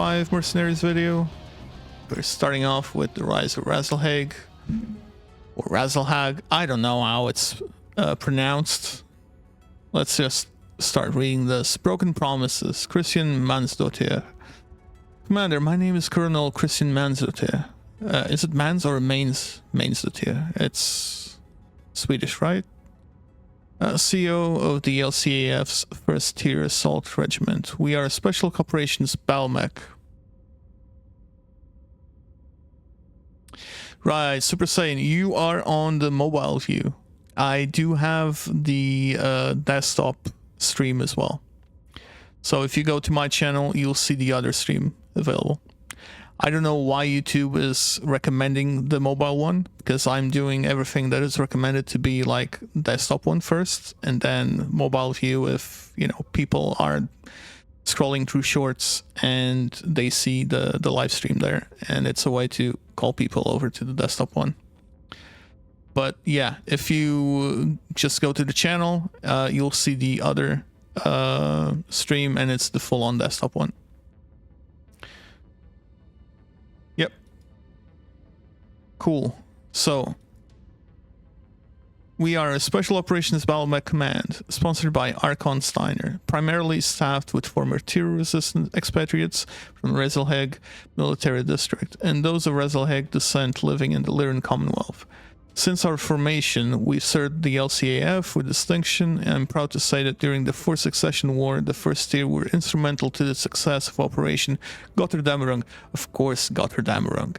5 Mercenaries video. We're starting off with the Rise of Razelhag, or Razelhag. I don't know how it's pronounced. Let's just start reading this. Broken Promises, Christian Mansdottir. Commander, my name is Colonel Christian Mansdottir. Is it Mans or Mansdottir? It's Swedish, right? CEO of the LCAF's 1st Tier Assault Regiment. We are a Special Operations Booyanach. Right, Super Saiyan, you are on the mobile view. I do have the desktop stream as well. So if you go to my channel, you'll see the other stream available. I don't know why YouTube is recommending the mobile one, because I'm doing everything that is recommended to be like desktop one first, and then mobile view if, you know, people are scrolling through shorts and they see the live stream there, and it's a way to call people over to the desktop one. But yeah, if you just go to the channel, you'll see the other stream, and it's the full-on desktop one. Yep. Cool. So we are a Special Operations Booyanach Command, sponsored by Archon Steiner, primarily staffed with former terror-resistant expatriates from Razelhag Military District and those of Razelhag descent living in the Lyran Commonwealth. Since our formation, we've served the LCAF with distinction, and I'm proud to say that during the Fourth Succession War, the 1st Tier were instrumental to the success of Operation Gotthardammerung. Of course, Gotthardammerung.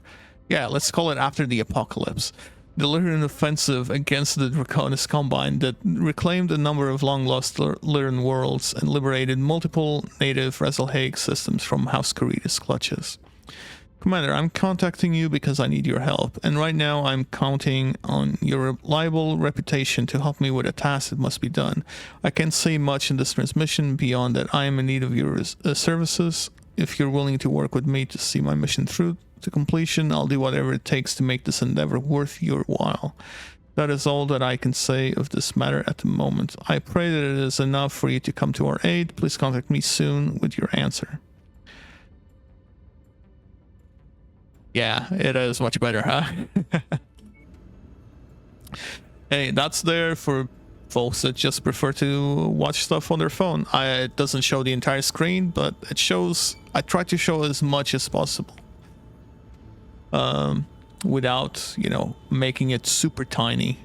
Yeah, let's call it after the apocalypse. The Lyran offensive against the Draconis Combine that reclaimed a number of long-lost Lyran worlds and liberated multiple native Razelhag systems from House Karida's clutches. Commander, I'm contacting you because I need your help, and right now I'm counting on your reliable reputation to help me with a task that must be done. I can't say much in this transmission beyond that I am in need of your services. If you're willing to work with me to see my mission through to completion, I'll do whatever it takes to make this endeavor worth your while. That is all that I can say of this matter at the moment. I pray that it is enough for you to come to our aid. Please contact me soon with your answer. Yeah, it is much better, huh? Hey, that's there for folks that just prefer to watch stuff on their phone. It doesn't show the entire screen, but it shows. I try to show as much as possible, without, you know, making it super tiny.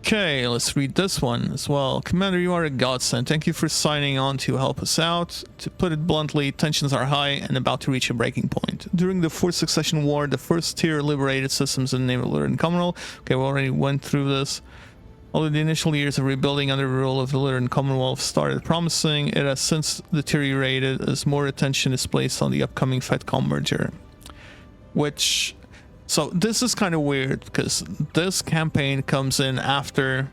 Okay, let's read this one as well. Commander, you are a godsend. Thank you for signing on to help us out. To put it bluntly, tensions are high and about to reach a breaking point. During the Fourth Succession War, the 1st Tier liberated systems in the name of Lyran Commonwealth. Okay, we already went through this. Although the initial years of rebuilding under the rule of the Lyran Commonwealth started promising, it has since deteriorated as more attention is placed on the upcoming FedCom merger. Which... So this is kind of weird, because this campaign comes in after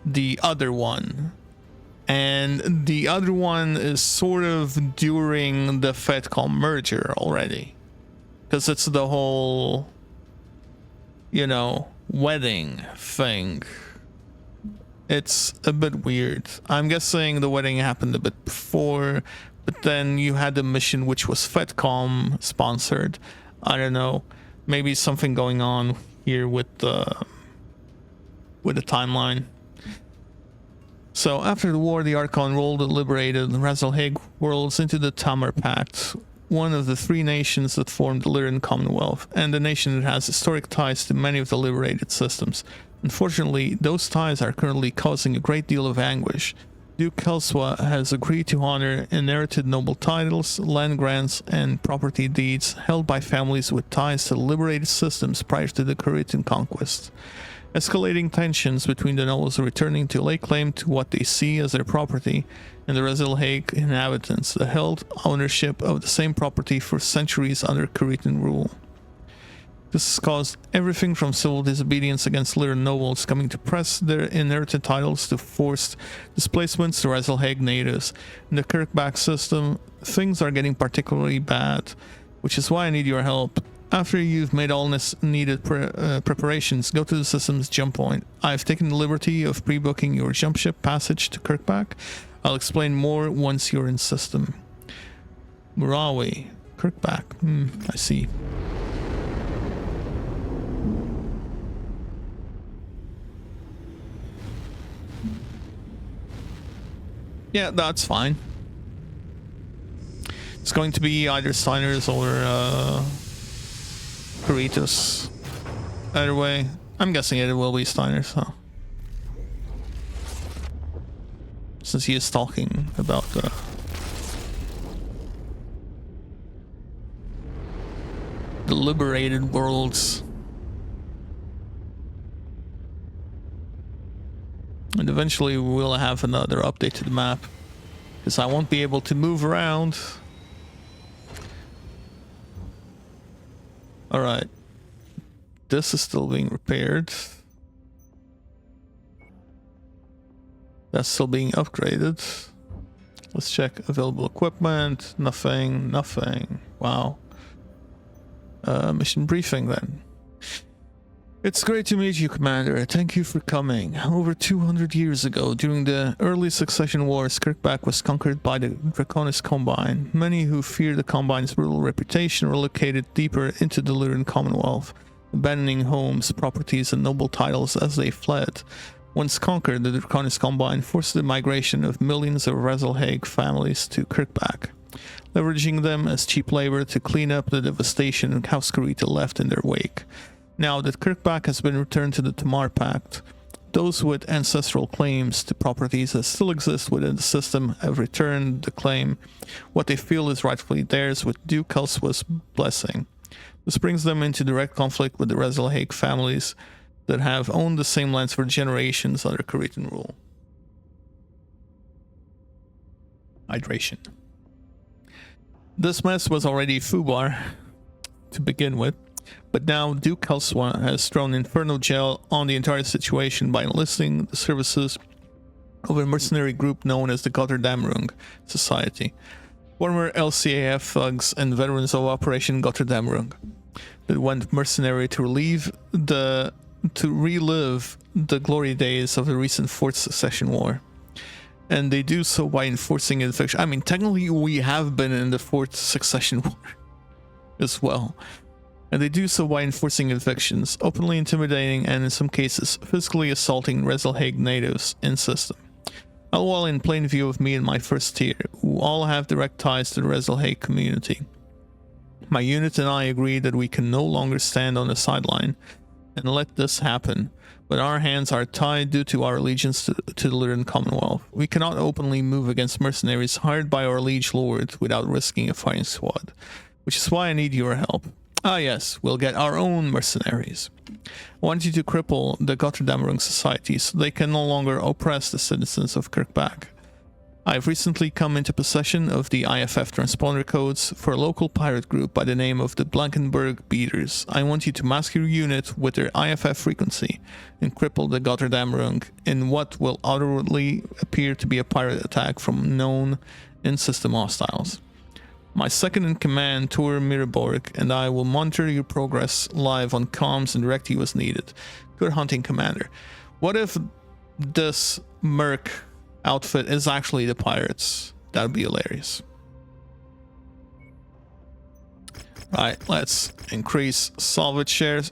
the other one. And the other one is sort of during the FedCom merger already. Because it's the whole, you know, wedding thing. It's a bit weird. I'm guessing the wedding happened a bit before, but then you had the mission which was FedCom sponsored. I don't know. Maybe something going on here with the timeline. So after the war, the Archon rolled the liberated Razelhag worlds into the Tamar Pact, one of the 3 nations that formed the Lyran Commonwealth, and the nation that has historic ties to many of the liberated systems. Unfortunately, those ties are currently causing a great deal of anguish. Duke Kelswa has agreed to honor inherited noble titles, land grants, and property deeds held by families with ties to liberated systems prior to the Karitan conquest. Escalating tensions between the nobles returning to lay claim to what they see as their property, and the Razelhag inhabitants that held ownership of the same property for centuries under Karitan rule. This has caused everything from civil disobedience against Lyran nobles coming to press their inherited titles to forced displacements to Razelhag natives. In the Kirkback system, things are getting particularly bad, which is why I need your help. After you've made all needed preparations, go to the system's jump point. I've taken the liberty of pre-booking your jump ship passage to Kirkback. I'll explain more once you're in system. Murawi. Kirkback. I see. Yeah, that's fine. It's going to be either Steiners or Peritos. Either way, I'm guessing it will be Steiners, huh? Since he is talking about the liberated worlds. And eventually we'll have another update to the map, because I won't be able to move around. Alright. This is still being repaired. That's still being upgraded. Let's check available equipment. Nothing, nothing. Wow. Mission briefing then. It's great to meet you, Commander. Thank you for coming. Over 200 years ago, during the early Succession Wars, Kirkback was conquered by the Draconis Combine. Many who feared the Combine's brutal reputation relocated deeper into the Lyran Commonwealth, abandoning homes, properties, and noble titles as they fled. Once conquered, the Draconis Combine forced the migration of millions of Rezalhaig families to Kirkback, leveraging them as cheap labor to clean up the devastation Kauskarita left in their wake. Now that Kirkback has been returned to the Tamar Pact, those with ancestral claims to properties that still exist within the system have returned to claim what they feel is rightfully theirs with Duke Elswa's blessing. This brings them into direct conflict with the Rezalhaig families that have owned the same lands for generations under Karitan rule. Hydration. This mess was already foobar to begin with, but now Duke Elswa has thrown inferno gel on the entire situation by enlisting the services of a mercenary group known as the Gotterdamrung Society, former LCAF thugs and veterans of Operation Gotterdamrung that went mercenary to relive the glory days of the recent Fourth Succession War. And they do so by enforcing eviction. I mean, technically we have been in the Fourth Succession War as well. And they do so by enforcing evictions, openly intimidating and in some cases physically assaulting Rezalhaig natives in system. All while in plain view of me and my first tier, who all have direct ties to the Rezalhaig community. My unit and I agree that we can no longer stand on the sideline and let this happen, but our hands are tied due to our allegiance to the Lyran Commonwealth. We cannot openly move against mercenaries hired by our liege lord without risking a fighting squad, which is why I need your help. Ah yes, we'll get our own mercenaries. I want you to cripple the Gotterdamrung Society so they can no longer oppress the citizens of Kirkback. I've recently come into possession of the IFF transponder codes for a local pirate group by the name of the Blankenberg Beaters. I want you to mask your unit with their IFF frequency and cripple the Gotterdamrung in what will outwardly appear to be a pirate attack from known in-system hostiles. My second in command, Tor Miraborg, and I will monitor your progress live on comms and direct you as needed. Good hunting, Commander. What if this merc outfit is actually the pirates? That would be hilarious. Right, let's increase salvage shares.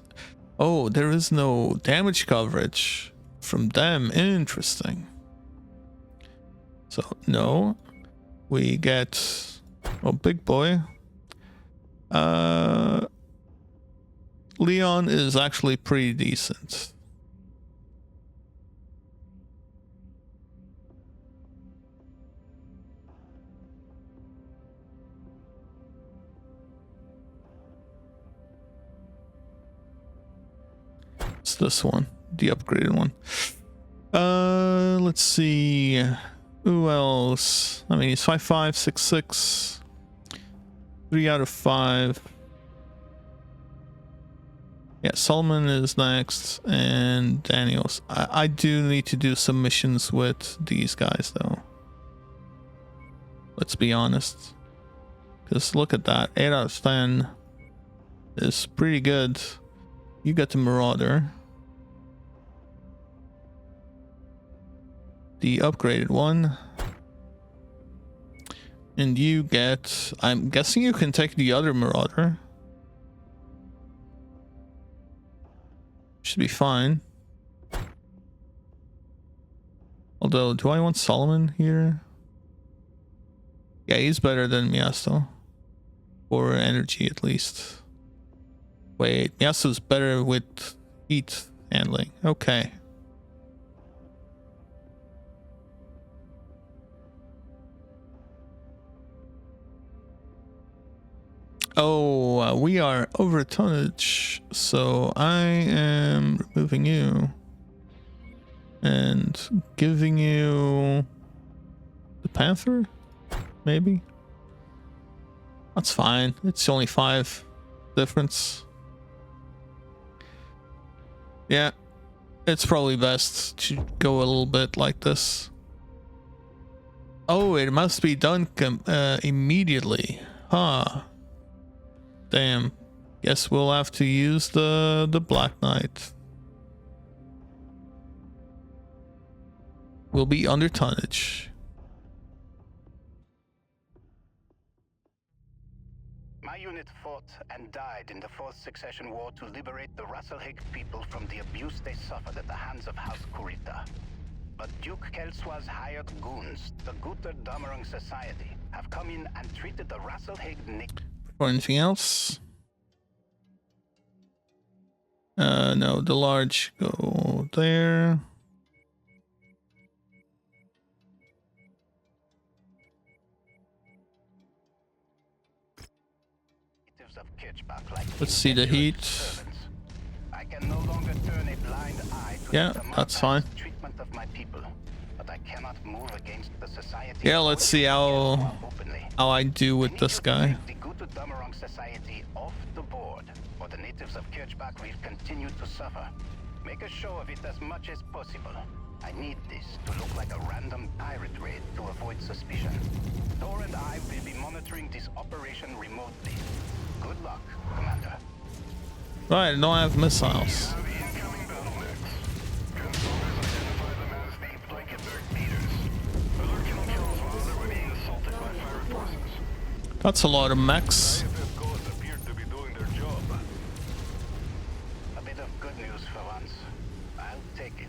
Oh, there is no damage coverage from them. Interesting. So, no. We get... Oh, big boy. Leon is actually pretty decent. It's this one, the upgraded one. Let's see. Who else? I mean, he's 5'5", 6'6". 3 out of 5. Yeah, Solomon is next, and Daniels. I do need to do some missions with these guys, though. Let's be honest. Because look at that. 8 out of 10 is pretty good. You got the Marauder. The upgraded one. And you get... I'm guessing you can take the other Marauder. Should be fine. Although, do I want Solomon here? Yeah, he's better than Miasto. For energy, at least. Wait, Miasto's better with heat handling. Okay. Oh, we are over tonnage, so I am removing you and giving you the Panther, maybe. That's fine. It's only 5 difference. Yeah, it's probably best to go a little bit like this. Oh, it must be done immediately, huh? Damn. Guess we'll have to use the Black Knight. We'll be under tonnage. My unit fought and died in the 4th Succession War to liberate the Rasselhig people from the abuse they suffered at the hands of House Kurita. But Duke Kelsua's hired goons, the Guter Damerung Society, have come in and treated the Rasselhig Or anything else? No, the large go there. Let's see the heat. I can no longer turn a blind eye to Yeah, that's fine. treatment of my people, but I cannot move against the society. Yeah, let's see how I do with this guy. The Guter Damerung Society off the board, or the natives of Kirchbach will continue to suffer. Make a show of it as much as possible. I need this to look like a random pirate raid to avoid suspicion. Thor and I will be monitoring this operation remotely. Good luck, Commander. Right, no, I have missiles. That's a lot of mechs. A bit of good news for once. I'll take it.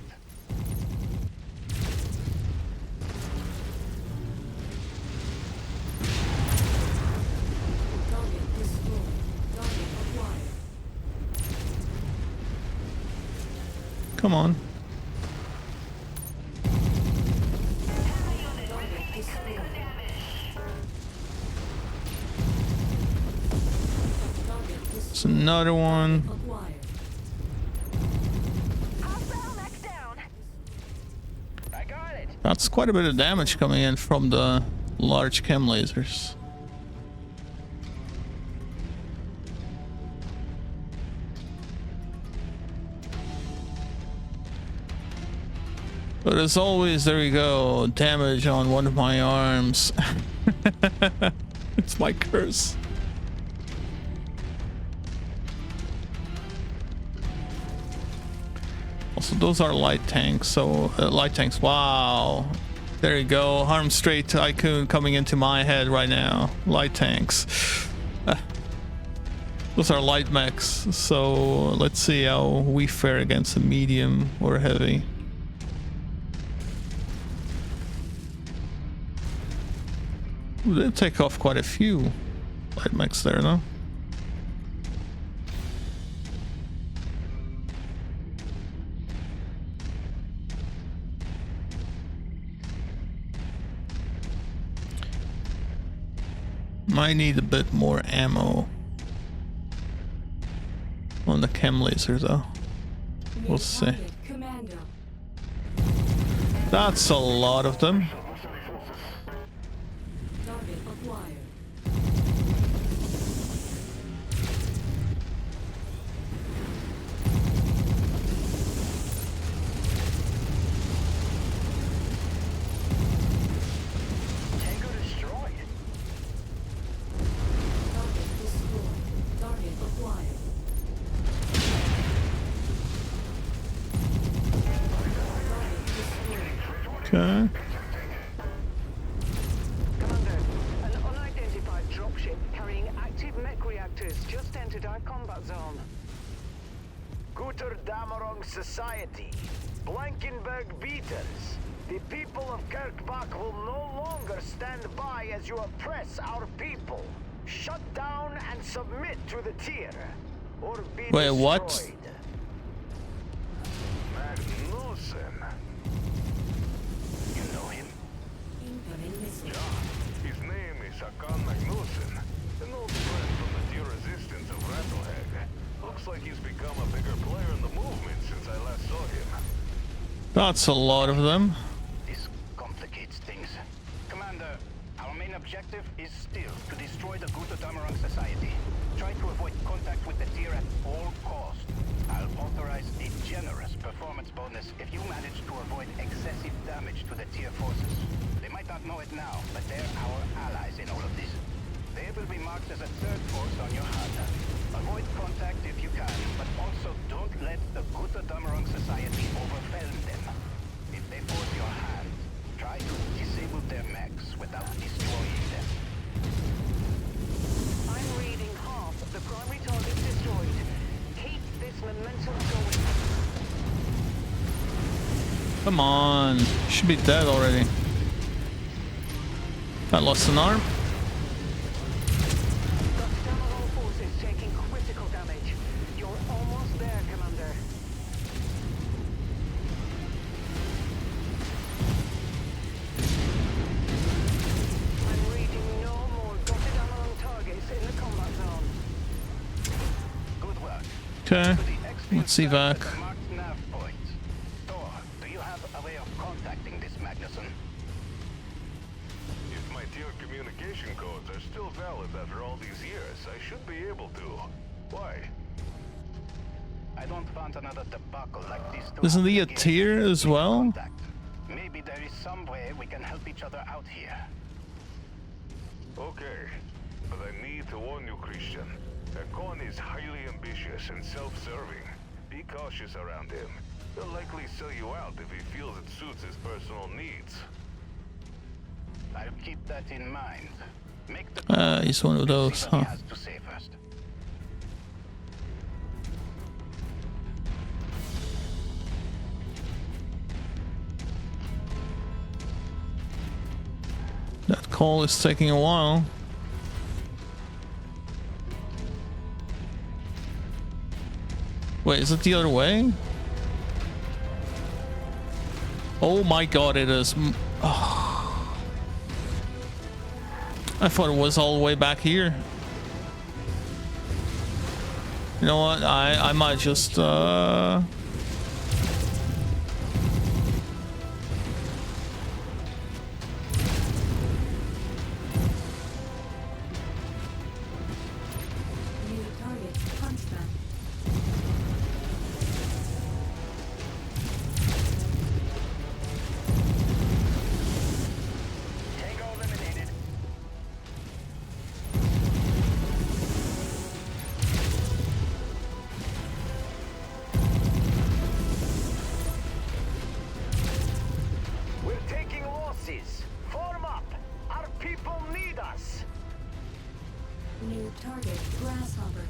Come on. It's another one. That's quite a bit of damage coming in from the large chem lasers. But as always, there we go. Damage on one of my arms. It's my curse. Also, those are light tanks. So, light tanks. Wow. There you go. Harm straight tycoon coming into my head right now. Light tanks. Those are light mechs. So, let's see how we fare against a medium or heavy. We did take off quite a few light mechs there, no? Might need a bit more ammo on the chem laser though. We'll see. That's a lot of them. Okay. Commander, an Guter Damarong Society. Blankenberg beaters. The people of Kirkbach will no longer stand by as you oppress our people. Shut down and submit to the tier, or be Wait, destroyed. what? Magnussen. You know him? His name is Hakan Magnussen, an old friend from the tier resistance of Rattlehead. Looks like he's become a bigger player in the movement since I last saw him. That's a lot of them. This complicates things. Commander, our main objective is still to destroy the Guter Damarang Society. Try to avoid contact with the tier at all costs. I'll authorize a generous performance bonus if you manage to avoid excessive damage to the tier forces. They might not know it now, but they're our allies in all of this. They will be marked as a third force on your HUD. Avoid contact if you can, but also don't let the Guter Damarang Society overwhelm them. If they force your hand, try to disable their mechs without destroying them. I'm reading half of the primary targets destroyed. Keep this momentum going. Come on. Should be dead already. I lost an arm. Got Damarang forces taking critical damage. You're almost there, Commander. I'm reading no more dotted Damarang targets in the combat zone. Good work. Okay. To the exfil Let's see server at back. the marked nav point. Thor, do you have a way of contacting this Magnussen? If my tier communication codes are still valid after all these years, I should be able to. Why? I don't want another debacle like this to Isn't he a happen again. tier as well? Contact. Maybe there is some way we can help each other out here. Okay, but I need to warn you, Christian. Akon is highly ambitious and self-serving. Be cautious around him. He'll likely sell you out if he feels it suits his personal needs. I'll keep that in mind. Make the He's one of those, see what he huh? has to say first. That call is taking a while. Wait, is it the other way? Oh my god, it is. Oh. I thought it was all the way back here. You know what? I might just New target, Huntsman. Tango eliminated. We're taking losses. Form up. Our people need us. New target, Grasshopper.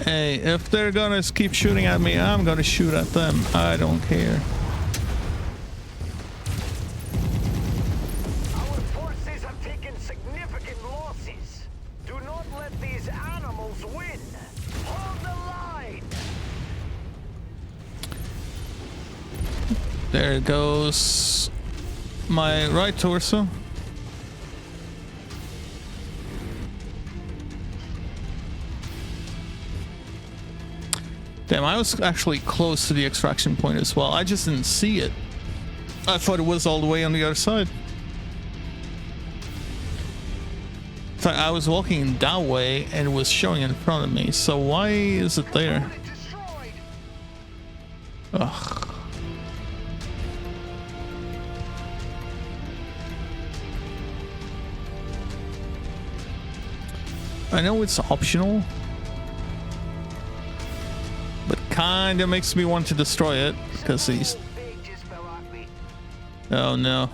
hey, if they're gonna keep shooting at me, I'm gonna shoot at them. I don't care. Our forces have taken significant losses. Do not let these animals win. Hold the line. There goes my right torso. Damn, I was actually close to the extraction point as well. I just didn't see it. I thought it was all the way on the other side. In fact, I was walking that way and it was showing in front of me. So why is it there? Component destroyed. Ugh. I know it's optional, but kinda makes me want to destroy it because he's. Big just fell off me. Oh no.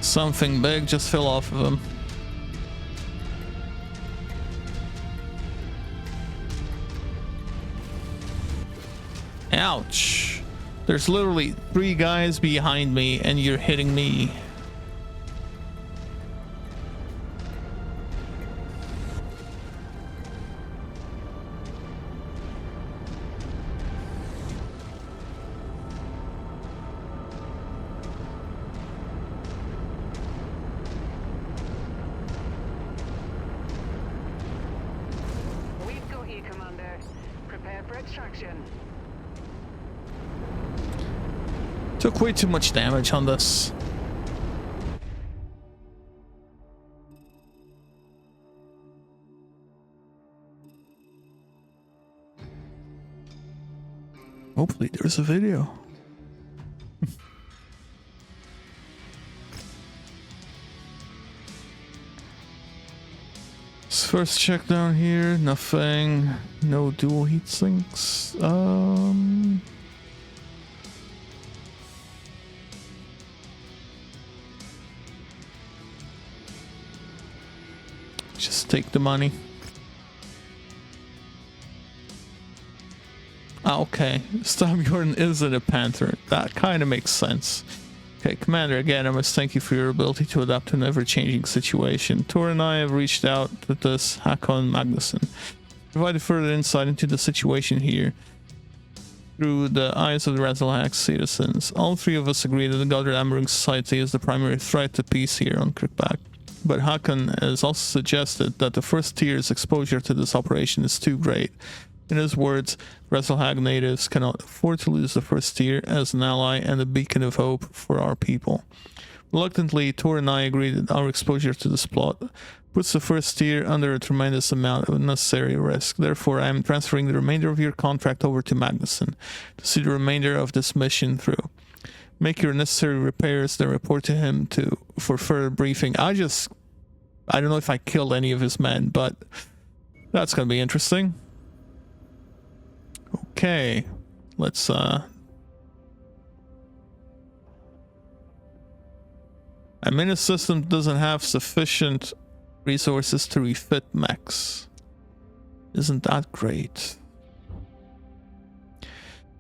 Something big just fell off of him. Ouch. There's literally 3 guys behind me and you're hitting me. We've got you, Commander. Prepare for extraction. Took way too much damage on this. Hopefully there's a video. Let's first check down here. Nothing. No dual heat sinks. Just take the money. Ah, okay. Stormjorn isn't a panther. That kind of makes sense. Okay, Commander, again, I must thank you for your ability to adapt to an ever-changing situation. Tor and I have reached out to this Hakon Magnusson, provided further insight into the situation here through the eyes of the Razalhax citizens. All 3 of us agree that the Godred Ambering Society is the primary threat to peace here on Kirkback. But Hakon has also suggested that the first tier's exposure to this operation is too great. In his words, Razalhag natives cannot afford to lose the first tier as an ally and a beacon of hope for our people. Reluctantly, Tor and I agree that our exposure to this plot puts the first tier under a tremendous amount of unnecessary risk. Therefore, I am transferring the remainder of your contract over to Magnusson to see the remainder of this mission through. Make your necessary repairs, then report to him for further briefing. I don't know if I killed any of his men, but that's gonna be interesting. Okay, let's Admin system doesn't have sufficient resources to refit mechs. Isn't that great?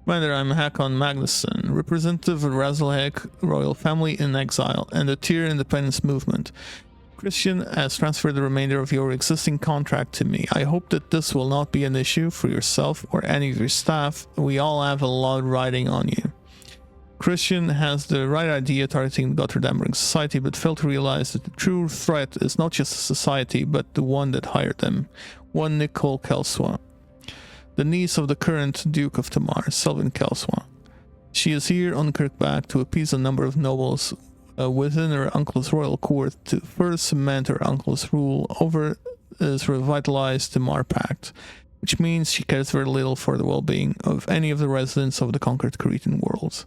Commander, I'm Hakon Magnusson, representative of the Razalhag royal family in exile and the Tier Independence movement. Christian has transferred the remainder of your existing contract to me. I hope that this will not be an issue for yourself or any of your staff. We all have a lot riding on you. Christian has the right idea targeting the Godred Ambering Society, but failed to realize that the true threat is not just the society, but the one that hired them. One Nicole Kelswa, the niece of the current Duke of Tamar, Selvin Kelswa. She is here on Kirkback to appease a number of nobles within her uncle's royal court to further cement her uncle's rule over his revitalized Tamar Pact, which means she cares very little for the well-being of any of the residents of the conquered Cretan world.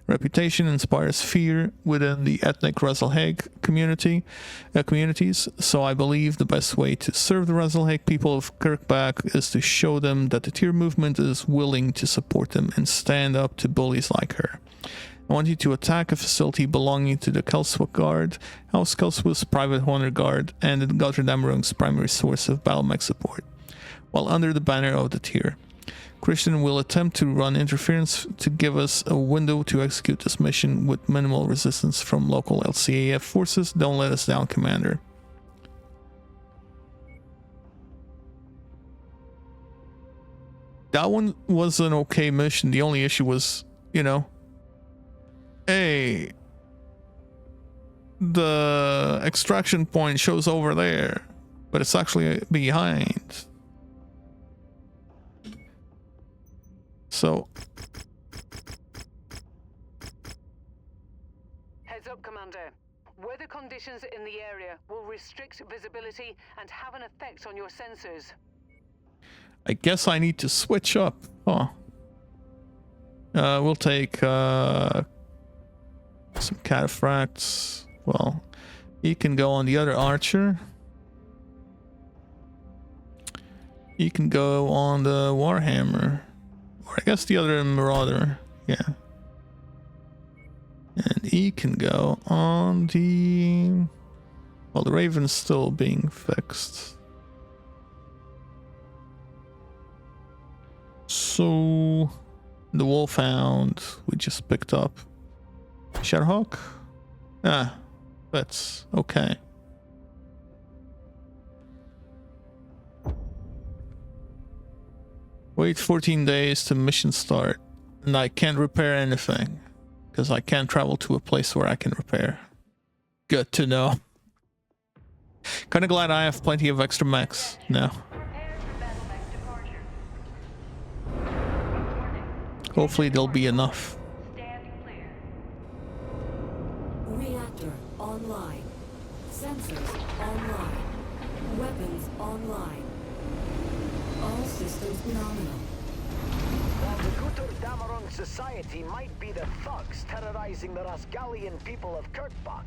Reputation inspires fear within the ethnic Razalhag communities, so I believe the best way to serve the Razalhag people of Kirkback is to show them that the Tier movement is willing to support them and stand up to bullies like her. I want you to attack a facility belonging to the Kelswa Guard, House Kelswa's private honor guard, and the Godred Amberung's primary source of battle mech support, while under the banner of the Tier. Christian will attempt to run interference to give us a window to execute this mission with minimal resistance from local LCAF forces. Don't let us down, Commander. That one was an okay mission. The only issue was, you know, hey, the extraction point shows over there, but it's actually behind. So Heads up, Commander. Weather conditions in the area will restrict visibility and have an effect on your sensors. I guess I need to switch up. Huh. We'll take some cataphracts. Well, he can go on the other archer. He can go on the Warhammer. Or I guess the other Marauder. Yeah. And E can go on the... Well, the Raven's still being fixed. So... The Wolfhound we just picked up. Shadowhawk? Ah, that's okay. Wait 14 days to mission start. And I can't repair anything. Because I can't travel to a place where I can repair. Good to know. Kinda glad I have plenty of extra mechs now. Hopefully there'll be enough. Reactor online. Sensors online. Weapons online. All systems nominal. While the Gutur Dameron Society might be the thugs terrorizing the Rasgalian people of Kirkbach,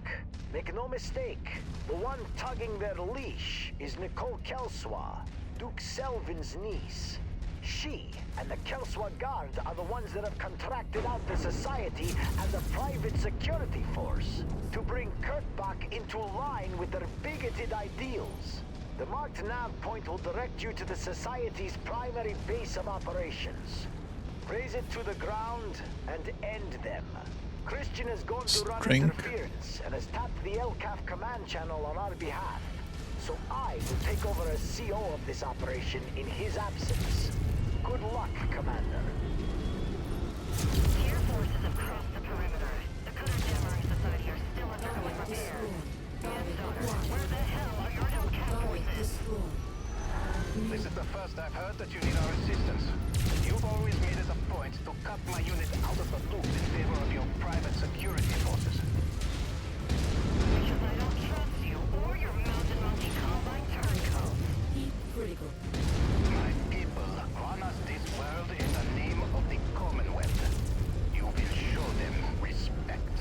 make no mistake, the one tugging their leash is Nicole Kelswa, Duke Selvin's niece. She and the Kelswa Guard are the ones that have contracted out the Society as a private security force to bring Kirkbach into line with their bigoted ideals. The marked nav point will direct you to the Society's primary base of operations. Raise it to the ground and end them. Christian is going to run interference and has tapped the LCAF command channel on our behalf. So I will take over as CO of this operation in his absence. Good luck, Commander. Tier forces have crossed the perimeter. The Gutur Dameron Society are still under Target repair. destroyed. Target Daughter, acquired. where the hell are your LCAF Target voices? destroyed. This is the first I've heard that you need our assistance. You've always made it a point to cut my unit out of the loop in favor of your private security forces. Because I don't trust you or your mountain monkey combine turncoats. Heat critical. My people run us this world in the name of the Commonwealth. You will show them respect.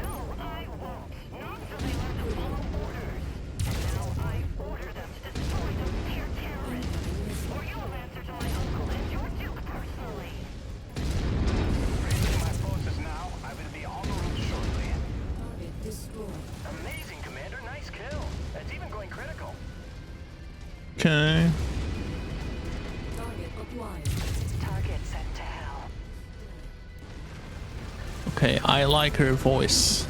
No, I won't. Not till they learn to follow orders. And now I order them to destroy those tier terrorists. Or you will answer to my uncle and your duke personally. Raising my forces now, I will be en route shortly. Target destroyed. Amazing, Commander. Nice kill. It's even going critical. Okay. Target acquired. Target sent to hell. Okay, I like her voice.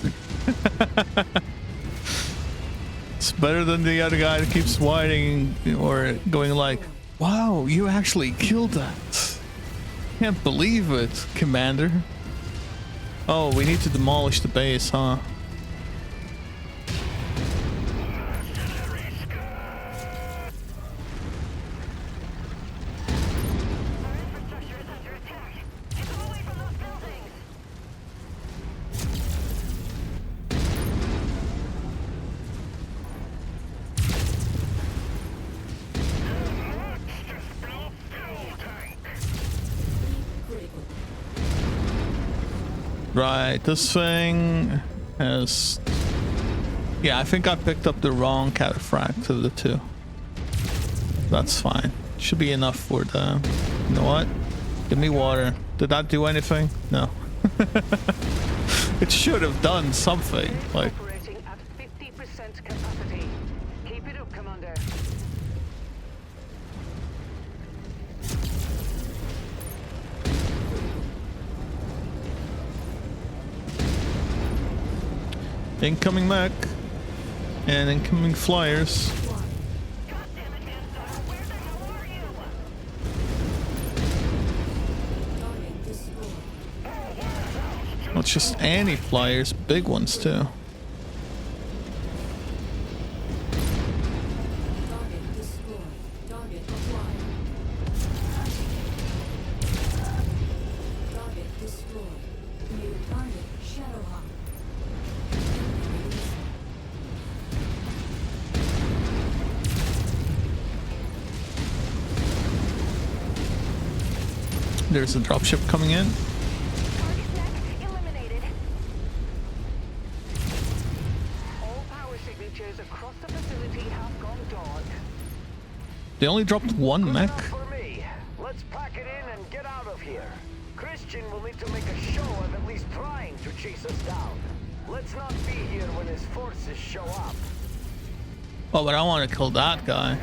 It's better than the other guy that keeps whining or going like, wow, you actually killed that. Can't believe it, Commander. Oh, we need to demolish the base, huh? Our infrastructure is under attack. Get them away from those buildings. Heat critical. Right, this thing has... Yeah, I think I picked up the wrong cataphract of the two. That's fine. Should be enough for the... You know what? Give me water. Did that do anything? No. It should have done something. Like, Operating at 50% capacity. Keep it up, Commander. incoming mech and incoming flyers. God damn it, Manzo, where the hell are you? Target destroyed. Not just any flyers, big ones too. Target destroyed. Target acquired. Target destroyed. New target, Shadowhawk. There's a dropship coming in. Target mech eliminated. All power signatures across the facility have gone dark. They only dropped one Good mech. enough for me. Let's pack it in and get out of here. Christian will need to make a show of at least trying chase us down. Let's not be here when his forces show up. Oh, but I want to kill that guy.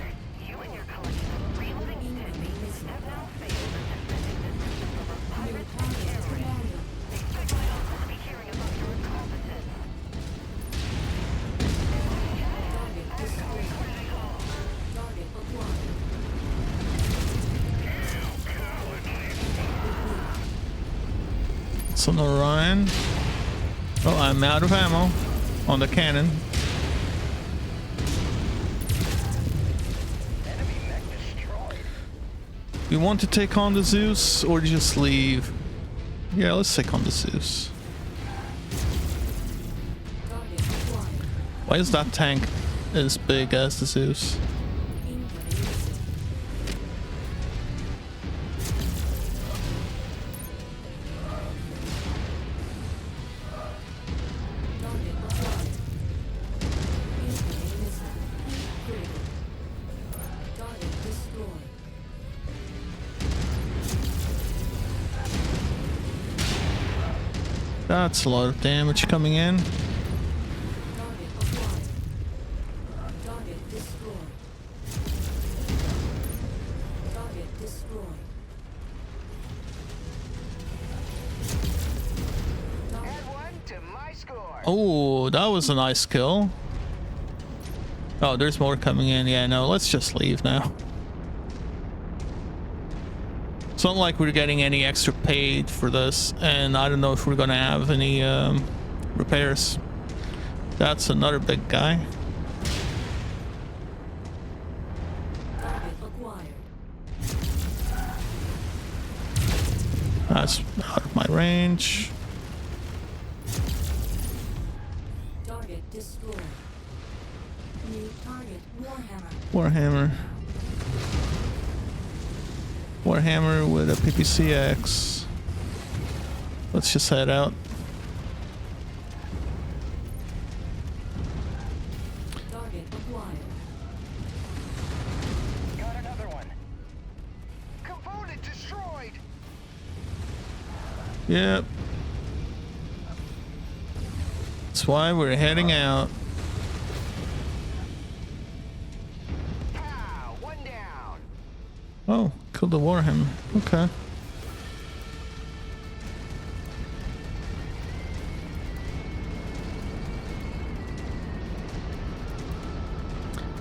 You and your collection of reeling enemies have now failed in defending the system of pirates and terrorists. Expect my uncle to be hearing about your incompetence. Target destroyed. Target acquired. It's on Orion. Oh, I'm out of ammo on the cannon. Enemy mech destroyed. We want to take on the Zeus or just leave? Yeah, let's take on the Zeus. Target acquired. Why is that tank as big as the Zeus? Incoming missile. Target acquired. Incoming missile. Critical. Target destroyed. That's a lot of damage coming in. Target acquired. Target destroyed. Target destroyed. Add one to my score. Oh, that was a nice kill. Oh, there's more coming in. Yeah, no, let's just leave now. It's not like we're getting any extra paid for this, and I don't know if we're gonna have any repairs. That's another big guy. Target acquired. That's out of my range. Target destroyed. New target Warhammer. Warhammer. Warhammer with a PPCX. Let's just head out. Target acquired. Got another one. Component destroyed. Yep. That's why we're heading out. Pow, one down. Oh, killed the Warhammer. Okay.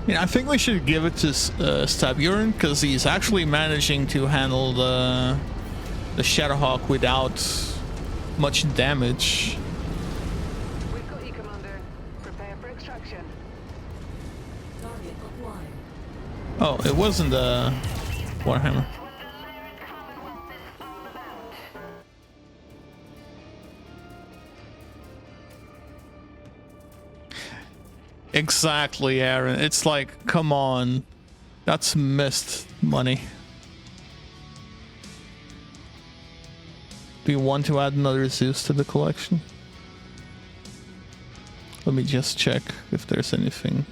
Yeah, I think we should give it to Staburin because he's actually managing to handle the Shadowhawk without much damage. We've got you, Commander. Prepare for extraction. Target acquired. Oh, it wasn't the Warhammer. What the Lyran Commonwealth is all about. Exactly, Aaron. It's like, come on. That's missed money. Do you want to add another Zeus to the collection? Let me just check if there's anything.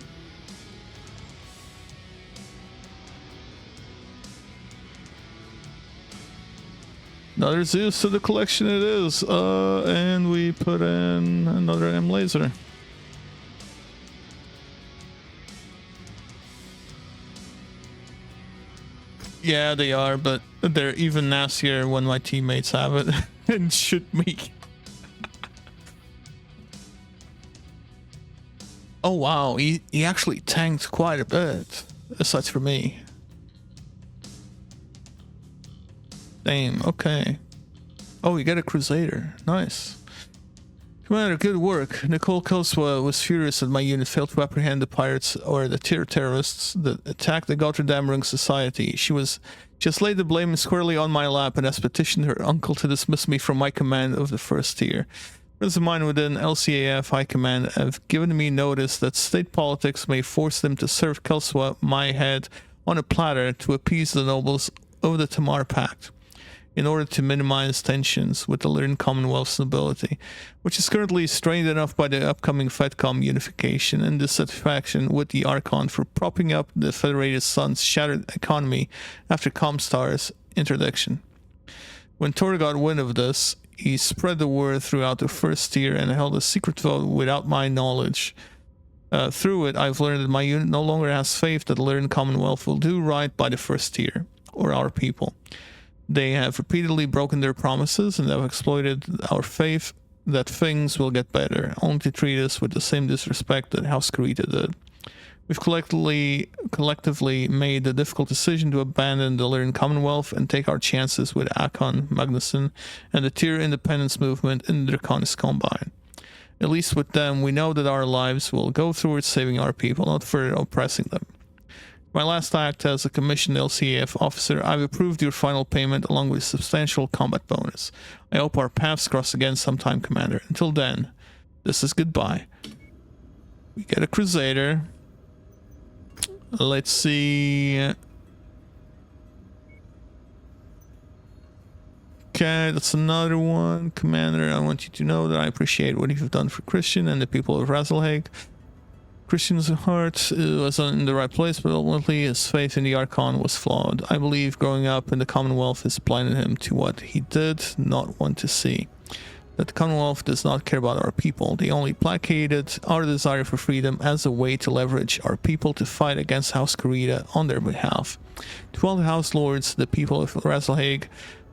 Another Zeus to the collection it is. And we put in another M laser. Yeah, they are, but they're even nastier when my teammates have it and shoot me. Oh wow, he actually tanked quite a bit, aside from me. Damn, okay. Oh, you get a Crusader. Nice. Commander, good work. Nicole Kelswa was furious that my unit failed to apprehend the pirates or the terrorists that attacked the Gotterdammerung Society. She just laid the blame squarely on my lap and has petitioned her uncle to dismiss me from my command of the first tier. Friends of mine within LCAF High Command have given me notice that state politics may force them to serve Kelswa, my head, on a platter to appease the nobles of the Tamar Pact, in order to minimize tensions with the Lyran Commonwealth's nobility, which is currently strained enough by the upcoming FedCom unification and dissatisfaction with the Archon for propping up the Federated Sun's shattered economy after Comstar's interdiction. When Tor got wind of this, He spread the word throughout the first tier and held a secret vote without my knowledge. Through it, I've learned that my unit no longer has faith that the Lyran Commonwealth will do right by the first tier, or our people. They have repeatedly broken their promises and have exploited our faith that things will get better, only to treat us with the same disrespect that House Karita did. We've collectively made the difficult decision to abandon the Lyran Commonwealth and take our chances with Akon, Magnuson, and the Tier Independence movement in the Draconis Combine. At least with them, we know that our lives will go towards saving our people, not further oppressing them. My last act as a commissioned LCAF officer, I've approved your final payment along with a substantial combat bonus. I hope our paths cross again sometime, Commander. Until then, this is goodbye. We get a Crusader. Let's see. Okay, that's another one. Commander, I want you to know that I appreciate what you've done for Christian and the people of Razelhague. Christian's heart was in the right place, but ultimately his faith in the Archon was flawed. I believe growing up in the Commonwealth has blinded him to what he did not want to see. That the Commonwealth does not care about our people. They only placated our desire for freedom as a way to leverage our people to fight against House Karita on their behalf. To all the House Lords, the people of Razelhague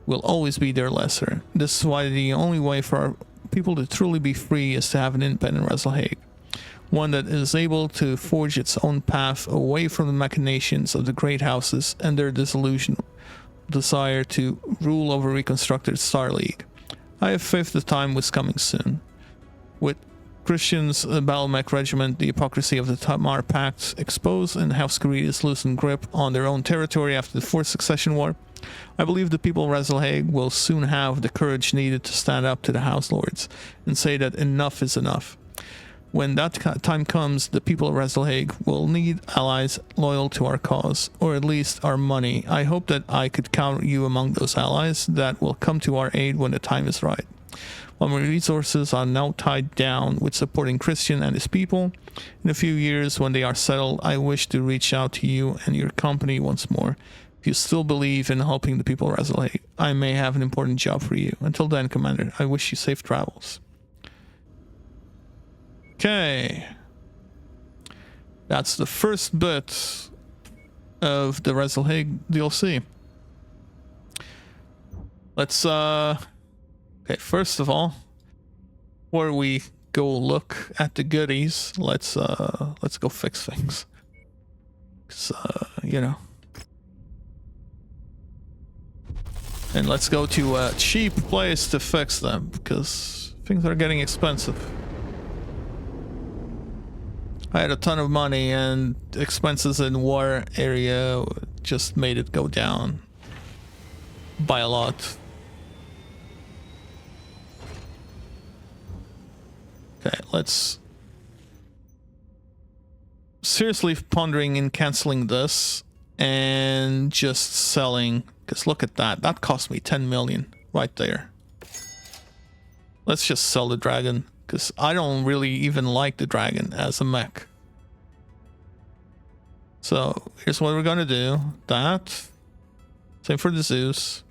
will always be their lesser. This is why the only way for our people to truly be free is to have an independent Razelhague. One that is able to forge its own path away from the machinations of the great houses and their disillusioned desire to rule over reconstructed Star League. I have faith the time was coming soon. With Christian's Battlemech regiment, the hypocrisy of the Tamar Pact exposed, and House Karita's loosened grip on their own territory after the Fourth Succession War, I believe the people of Razelhague will soon have the courage needed to stand up to the House Lords and say that enough is enough. When that time comes, the people of Razelhague will need allies loyal to our cause, or at least our money. I hope that I could count you among those allies that will come to our aid when the time is right. While my resources are now tied down with supporting Christian and his people, in a few years when they are settled, I wish to reach out to you and your company once more. If you still believe in helping the people of Razelhague, I may have an important job for you. Until then, Commander, I wish you safe travels. Okay, that's the first bit of the Razelhague DLC. Let's okay, first of all, before we go look at the goodies, let's go fix things. 'Cause, you know. And let's go to a cheap place to fix them, because things are getting expensive. I had a ton of money and expenses in war area just made it go down by a lot. Okay, let's seriously pondering in canceling this and just selling, because look at that. That cost me 10 million right there. Let's just sell the dragon, because I don't really even like the dragon as a mech. So here's what we're gonna do. That. Same for the Zeus.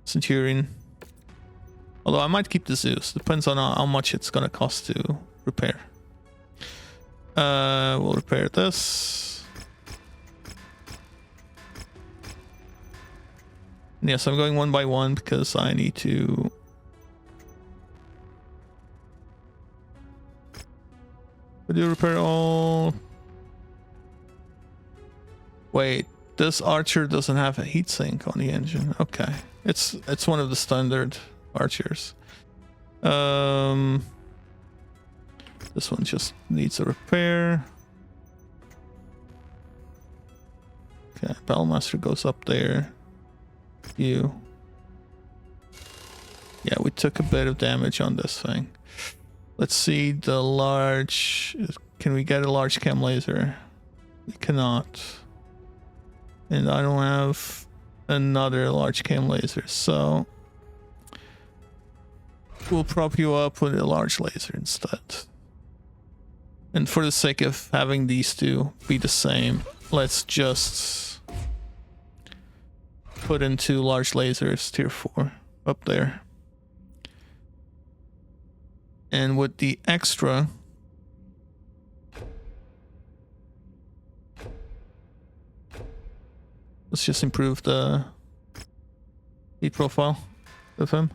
Centurion. Although I might keep the Zeus. Depends on how much it's gonna cost to repair. We'll repair this. Yes, I'm going one by one because I need to... Would you repair all? Wait, this archer doesn't have a heatsink on the engine. Okay, it's one of the standard archers. This one just needs a repair. Okay, Battlemaster goes up there. You. Yeah, we took a bit of damage on this thing. Let's see the large... Can we get a large cam laser? We cannot. And I don't have another large cam laser, so... We'll prop you up with a large laser instead. And for the sake of having these two be the same, let's just... put in two large lasers, tier 4, up there. And with the extra, let's just improve the heat profile of him.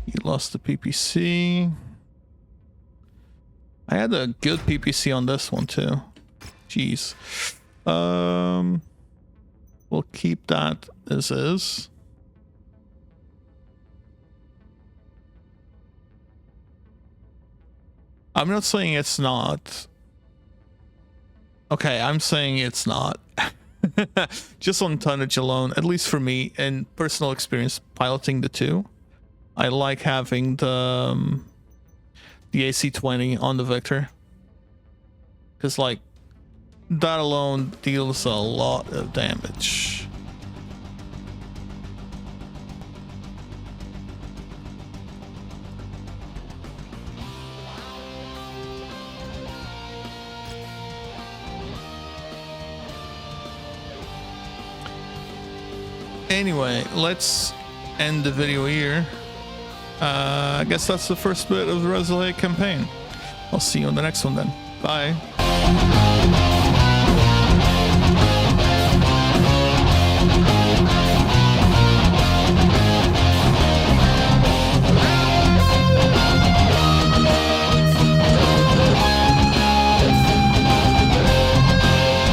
He lost the PPC. I had a good PPC on this one too. Jeez. We'll keep that as is. I'm not saying it's not. Okay, I'm saying it's not. Just on tonnage alone, at least for me, and personal experience piloting the two, I like having the AC-20 on the Victor. Because, like, that alone deals a lot of damage. Anyway, let's end the video here. I guess that's the first bit of the Resolute campaign. I'll see you on the next one then. Bye.